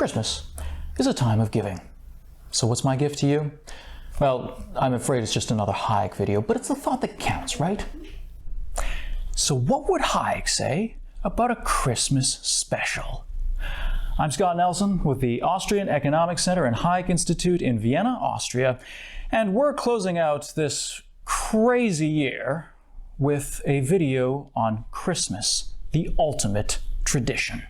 Christmas is a time of giving. So what's my gift to you? Well, I'm afraid it's just another Hayek video, but it's the thought that counts, right? So what would Hayek say about a Christmas special? I'm Scott Nelson with the Austrian Economic Center and Hayek Institute in Vienna, Austria, and we're closing out this crazy year with a video on Christmas, the ultimate tradition.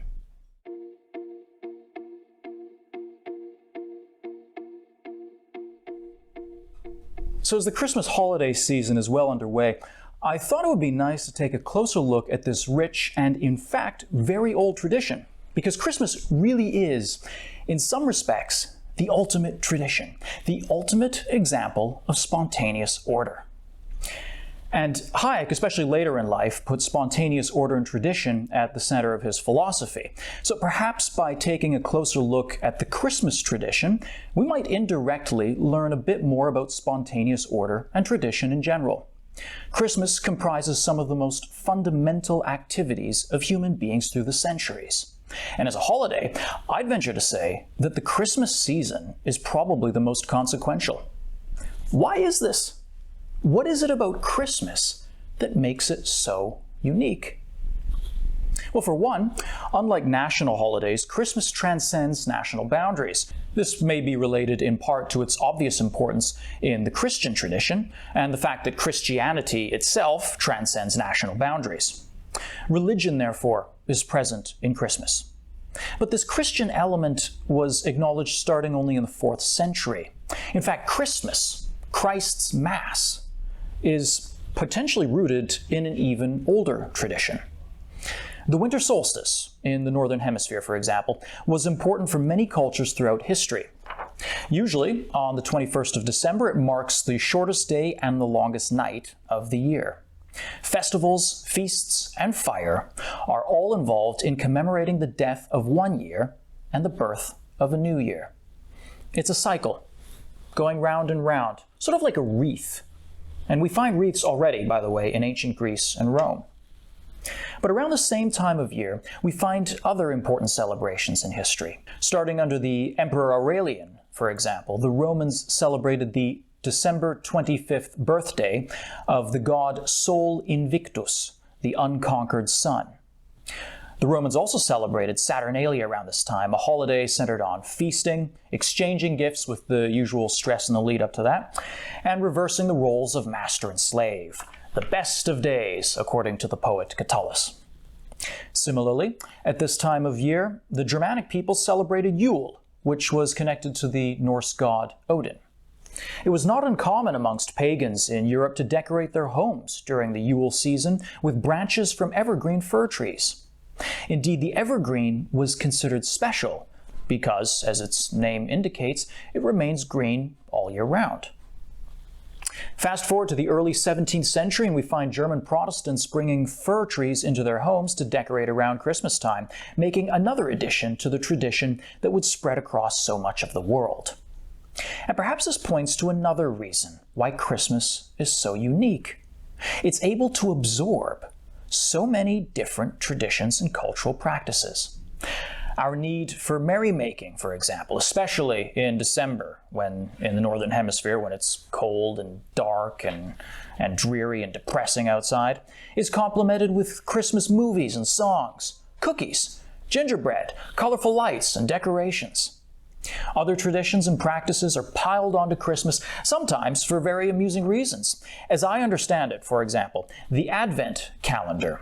So as the Christmas holiday season is well underway, I thought it would be nice to take a closer look at this rich and, in fact, very old tradition. Because Christmas really is, in some respects, the ultimate tradition, the ultimate example of spontaneous order. And Hayek, especially later in life, put spontaneous order and tradition at the center of his philosophy. So perhaps by taking a closer look at the Christmas tradition, we might indirectly learn a bit more about spontaneous order and tradition in general. Christmas comprises some of the most fundamental activities of human beings through the centuries. And as a holiday, I'd venture to say that the Christmas season is probably the most consequential. Why is this? What is it about Christmas that makes it so unique? Well, for one, unlike national holidays, Christmas transcends national boundaries. This may be related in part to its obvious importance in the Christian tradition and the fact that Christianity itself transcends national boundaries. Religion, therefore, is present in Christmas. But this Christian element was acknowledged starting only in the 4th century. In fact, Christmas, Christ's Mass, is potentially rooted in an even older tradition. The winter solstice in the Northern Hemisphere, for example, was important for many cultures throughout history. Usually, on the 21st of December, it marks the shortest day and the longest night of the year. Festivals, feasts, and fire are all involved in commemorating the death of one year and the birth of a new year. It's a cycle, going round and round, sort of like a wreath. And we find wreaths already, by the way, in ancient Greece and Rome. But around the same time of year, we find other important celebrations in history. Starting under the Emperor Aurelian, for example, the Romans celebrated the December 25th birthday of the god Sol Invictus, the unconquered sun. The Romans also celebrated Saturnalia around this time, a holiday centered on feasting, exchanging gifts with the usual stress in the lead up to that, and reversing the roles of master and slave. The best of days, according to the poet Catullus. Similarly, at this time of year, the Germanic people celebrated Yule, which was connected to the Norse god Odin. It was not uncommon amongst pagans in Europe to decorate their homes during the Yule season with branches from evergreen fir trees. Indeed, the evergreen was considered special because, as its name indicates, it remains green all year round. Fast forward to the early 17th century and we find German Protestants bringing fir trees into their homes to decorate around Christmas time, making another addition to the tradition that would spread across so much of the world. And perhaps this points to another reason why Christmas is so unique. It's able to absorb so many different traditions and cultural practices. Our need for merrymaking, for example, especially in December, when in the Northern Hemisphere, when it's cold and dark and dreary and depressing outside, is complemented with Christmas movies and songs, cookies, gingerbread, colorful lights, and decorations. Other traditions and practices are piled onto Christmas, sometimes for very amusing reasons. As I understand it, for example, the Advent calendar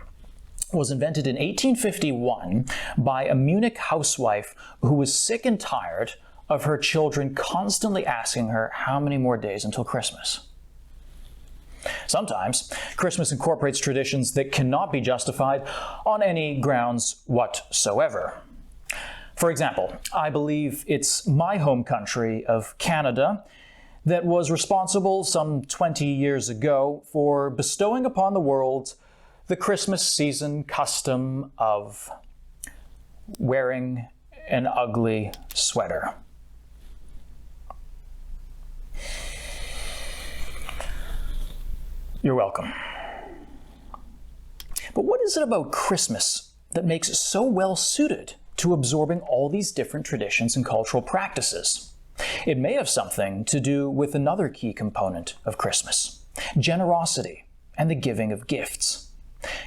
was invented in 1851 by a Munich housewife who was sick and tired of her children constantly asking her how many more days until Christmas. Sometimes, Christmas incorporates traditions that cannot be justified on any grounds whatsoever. For example, I believe it's my home country of Canada that was responsible some 20 years ago for bestowing upon the world the Christmas season custom of wearing an ugly sweater. You're welcome. But what is it about Christmas that makes it so well suited to absorbing all these different traditions and cultural practices. It may have something to do with another key component of Christmas: generosity and the giving of gifts.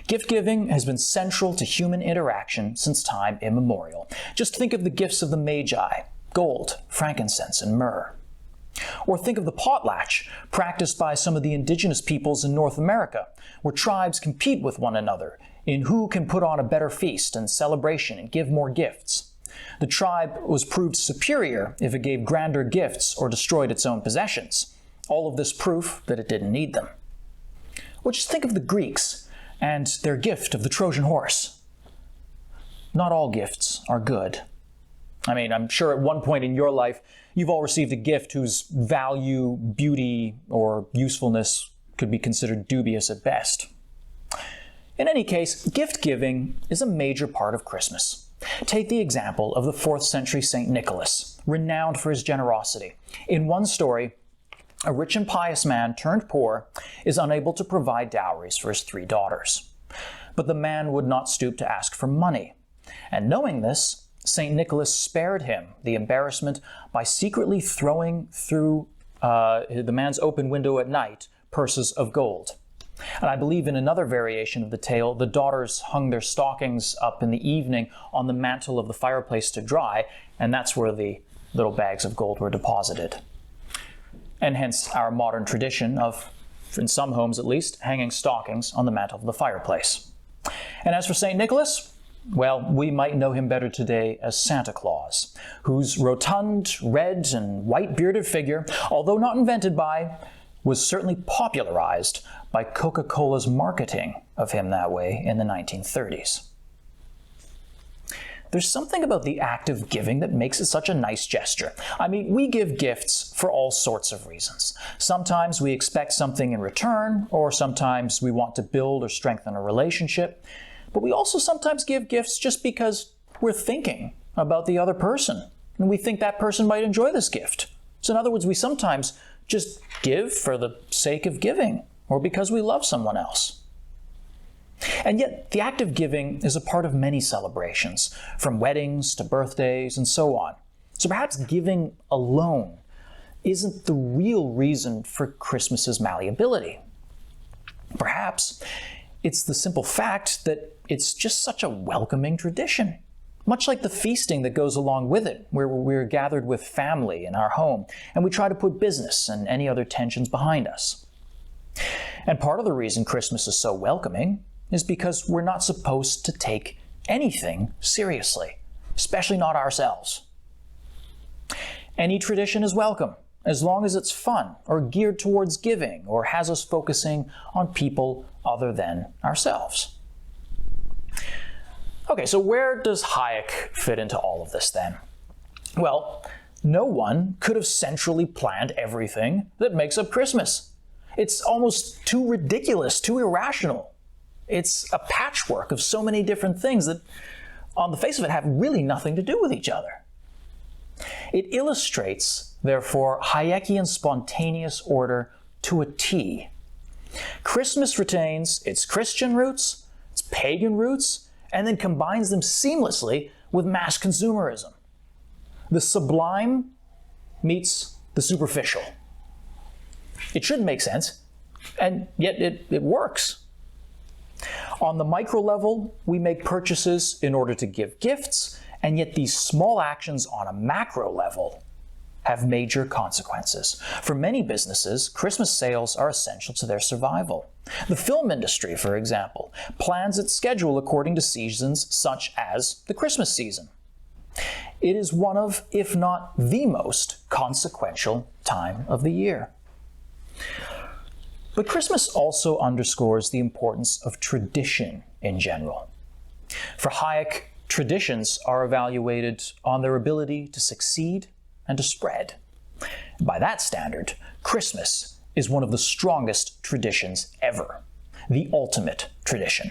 Gift giving has been central to human interaction since time immemorial. Just think of the gifts of the Magi: gold, frankincense, and myrrh. Or think of the potlatch practiced by some of the indigenous peoples in North America, where tribes compete with one another in who can put on a better feast and celebration and give more gifts. The tribe was proved superior if it gave grander gifts or destroyed its own possessions. All of this proof that it didn't need them. Or just think of the Greeks and their gift of the Trojan horse. Not all gifts are good. I mean, I'm sure at one point in your life, you've all received a gift whose value, beauty, or usefulness could be considered dubious at best. In any case, gift giving is a major part of Christmas. Take the example of the 4th century St. Nicholas, renowned for his generosity. In one story, a rich and pious man turned poor is unable to provide dowries for his 3 daughters. But the man would not stoop to ask for money. And knowing this, St. Nicholas spared him the embarrassment by secretly throwing through the man's open window at night purses of gold. And I believe in another variation of the tale, the daughters hung their stockings up in the evening on the mantle of the fireplace to dry, and that's where the little bags of gold were deposited. And hence our modern tradition of, in some homes at least, hanging stockings on the mantle of the fireplace. And as for St. Nicholas, well, we might know him better today as Santa Claus, whose rotund, red, and white-bearded figure, although not invented by, was certainly popularized by Coca-Cola's marketing of him that way in the 1930s. There's something about the act of giving that makes it such a nice gesture. I mean, we give gifts for all sorts of reasons. Sometimes we expect something in return, or sometimes we want to build or strengthen a relationship. But we also sometimes give gifts just because we're thinking about the other person, and we think that person might enjoy this gift. So in other words, we sometimes just give for the sake of giving, or because we love someone else. And yet, the act of giving is a part of many celebrations, from weddings to birthdays and so on. So perhaps giving alone isn't the real reason for Christmas's malleability. Perhaps it's the simple fact that it's just such a welcoming tradition. Much like the feasting that goes along with it, where we're gathered with family in our home, and we try to put business and any other tensions behind us. And part of the reason Christmas is so welcoming is because we're not supposed to take anything seriously, especially not ourselves. Any tradition is welcome, as long as it's fun or geared towards giving or has us focusing on people other than ourselves. Okay, so where does Hayek fit into all of this then? Well, no one could have centrally planned everything that makes up Christmas. It's almost too ridiculous, too irrational. It's a patchwork of so many different things that, on the face of it, have really nothing to do with each other. It illustrates, therefore, Hayekian spontaneous order to a T. Christmas retains its Christian roots, its pagan roots, and then combines them seamlessly with mass consumerism. The sublime meets the superficial. It shouldn't make sense, and yet it works. On the micro level, we make purchases in order to give gifts, and yet these small actions on a macro level have major consequences. For many businesses, Christmas sales are essential to their survival. The film industry, for example, plans its schedule according to seasons such as the Christmas season. It is one of, if not the most consequential time of the year. But Christmas also underscores the importance of tradition in general. For Hayek, traditions are evaluated on their ability to succeed and to spread. By that standard, Christmas is one of the strongest traditions ever, the ultimate tradition.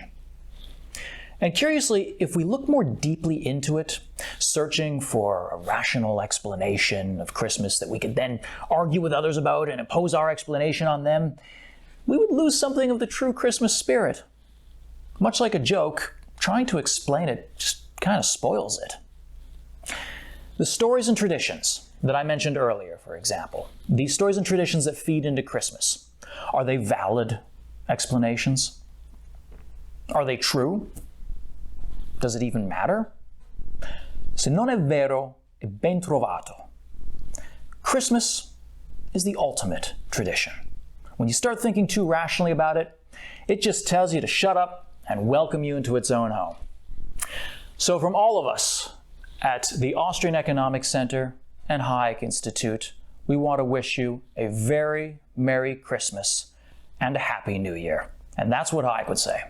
And curiously, if we look more deeply into it, searching for a rational explanation of Christmas that we could then argue with others about and impose our explanation on them, we would lose something of the true Christmas spirit. Much like a joke, trying to explain it just kind of spoils it. The stories and traditions that I mentioned earlier, for example, these stories and traditions that feed into Christmas, are they valid explanations? Are they true? Does it even matter? Se non è vero, è ben trovato. Christmas is the ultimate tradition. When you start thinking too rationally about it, it just tells you to shut up and welcome you into its own home. So from all of us at the Austrian Economic Center and Hayek Institute, we want to wish you a very Merry Christmas and a Happy New Year. And that's what Hayek would say.